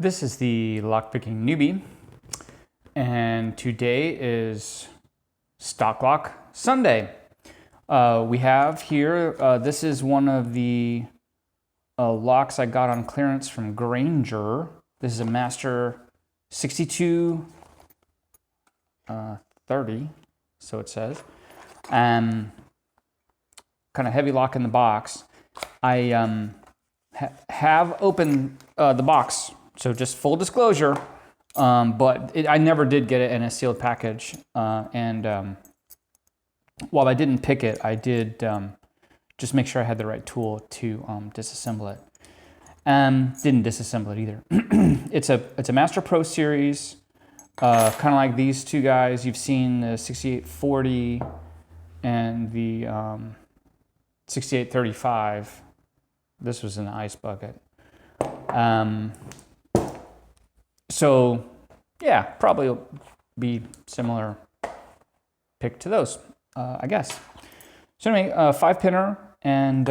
This is the Lockpicking Newbie, and today is Stock Lock Sunday. We have here, this is one of the locks I got on clearance from Grainger. This is a Master 6230, so it says. Kind of heavy lock in the box. I have opened the box, so just full disclosure, but I never did get it in a sealed package. While I didn't pick it, I did just make sure I had the right tool to disassemble it. Didn't disassemble it either. It's a Master ProSeries, kind of like these two guys. You've seen the 6840 and the 6835. This was an ice bucket. So yeah, probably will be similar pick to those, I guess. So anyway, 5-pinner, and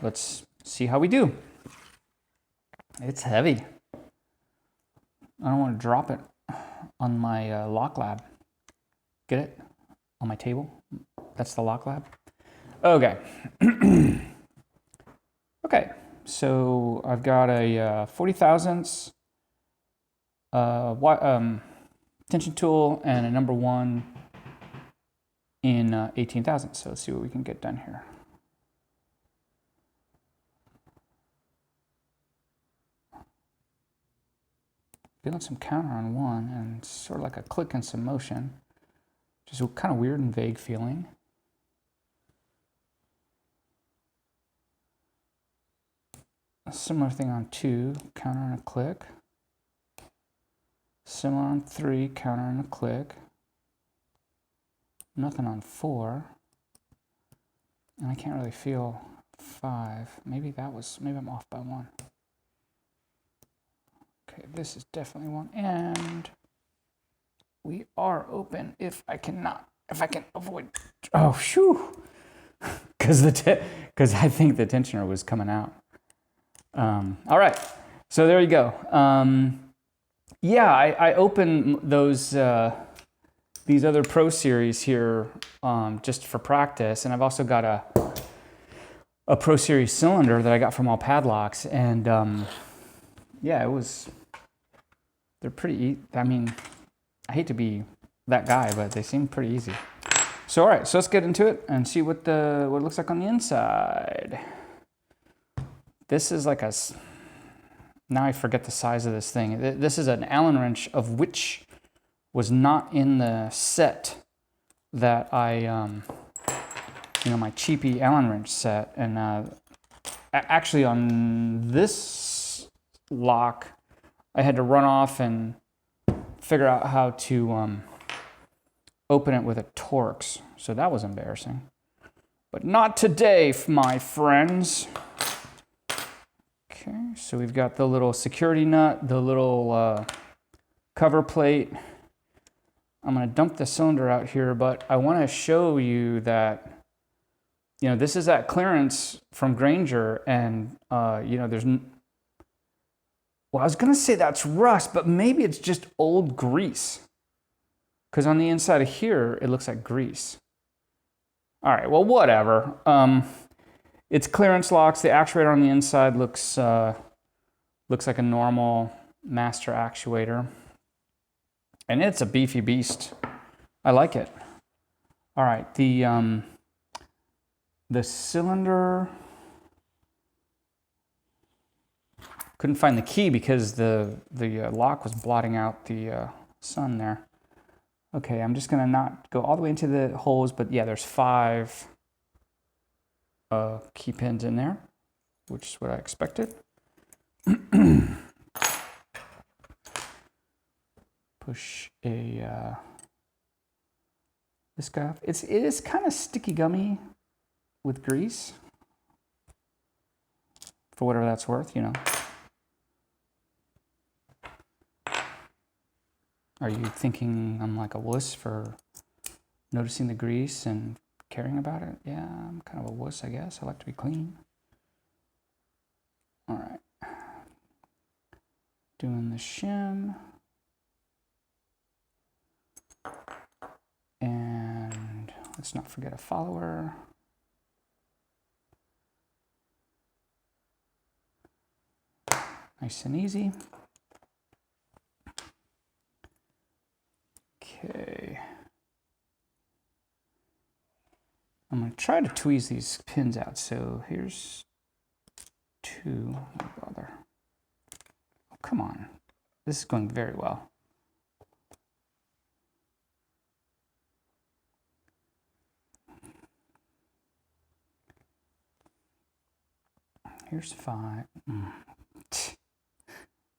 let's see how we do. It's heavy. I don't want to drop it on my lock lab. Get it? On my table? That's the lock lab. Okay. Okay, so I've got a 40 thousandths tension tool and a number 1 in 18 thousandths. So let's see what we can get done here. Feeling some counter on 1 and sort of like a click and some motion. Just a kind of weird and vague feeling. A similar thing on 2, counter and a click. Similar on 3, counter and a click. Nothing on 4. And I can't really feel 5. Maybe I'm off by 1. Okay, this is definitely 1. And we are open if I can avoid. Oh, shoo! Because I think the tensioner was coming out. All right, so there you go. Yeah, I opened those these other ProSeries here just for practice, and I've also got a ProSeries cylinder that I got from All Padlocks, and yeah, they're pretty. I mean, I hate to be that guy, but they seem pretty easy. So all right, so let's get into it and see what it looks like on the inside. This is like now I forget the size of this thing. This is an Allen wrench, of which was not in the set that I, my cheapy Allen wrench set. And actually on this lock, I had to run off and figure out how to open it with a Torx. So that was embarrassing. But not today, my friends. Okay, so we've got the little security nut, the little cover plate. I'm going to dump the cylinder out here, but I want to show you that, this is at clearance from Grainger, and, there's... Well, I was going to say that's rust, but maybe it's just old grease. Because on the inside of here, it looks like grease. All right, well, whatever. It's clearance locks. The actuator on the inside looks like a normal Master actuator. And it's a beefy beast. I like it. All right, the cylinder, couldn't find the key because the lock was blotting out the sun there. Okay, I'm just gonna not go all the way into the holes, but yeah, there's 5 key pins in there, which is what I expected. Push this guy off. It is kind of sticky gummy with grease, for whatever that's worth, Are you thinking I'm like a wuss for noticing the grease and caring about it? Yeah, I'm kind of a wuss, I guess. I like to be clean. All right. Doing the shim. And let's not forget a follower. Nice and easy. Okay. I'm going to try to tweeze these pins out. So here's 2. Oh, bother. Oh, come on. This is going very well. Here's 5.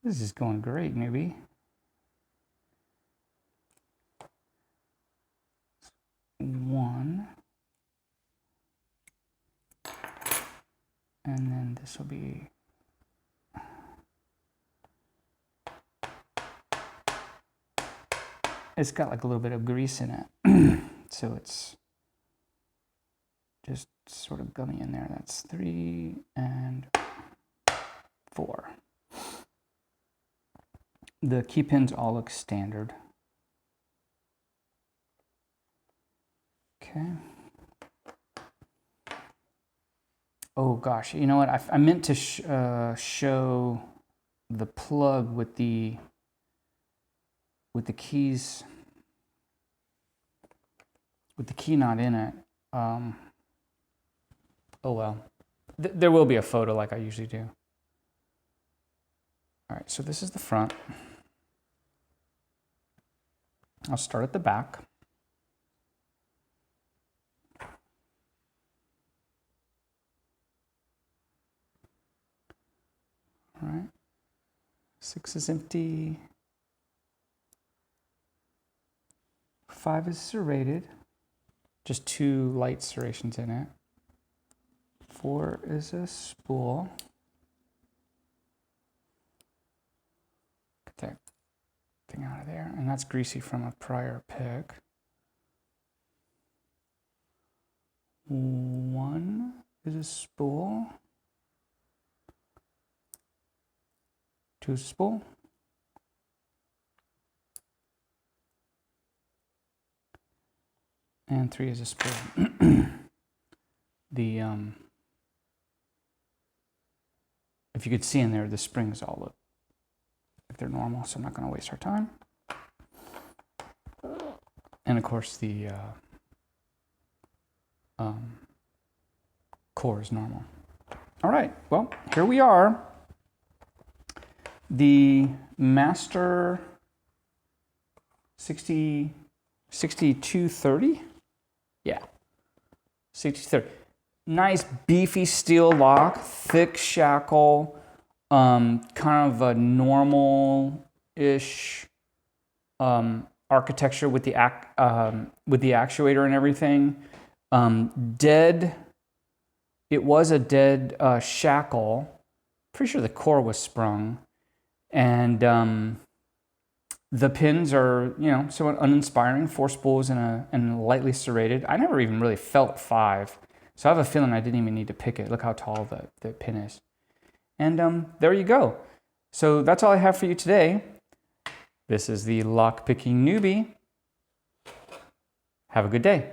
This is going great, newbie. One. And then this will be it's got like a little bit of grease in it. So it's just sort of gummy in there. That's 3 and 4. The key pins all look standard. Okay. Oh gosh, you know what? I meant to show the plug with the keys, with the key not in it. Oh well. There will be a photo like I usually do. All right, so this is the front. I'll start at the back. All right, 6 is empty. 5 is serrated, just 2 light serrations in it. 4 is a spool. Get that thing out of there, and that's greasy from a prior pick. 1 is a spool. 2 is a spool. And 3 is a spool. If you could see in there, the springs all look like they're normal, so I'm not going to waste our time. And of course, the core is normal. All right, well, here we are. The Master 6230? Yeah, 6230. Nice beefy steel lock, thick shackle, kind of a normal-ish architecture with the actuator and everything. It was a dead shackle. Pretty sure the core was sprung. And the pins are, you know, somewhat uninspiring. 4 spools and lightly serrated. I never even really felt 5. So I have a feeling I didn't even need to pick it. Look how tall the pin is. And there you go. So that's all I have for you today. This is the Lockpicking Newbie. Have a good day.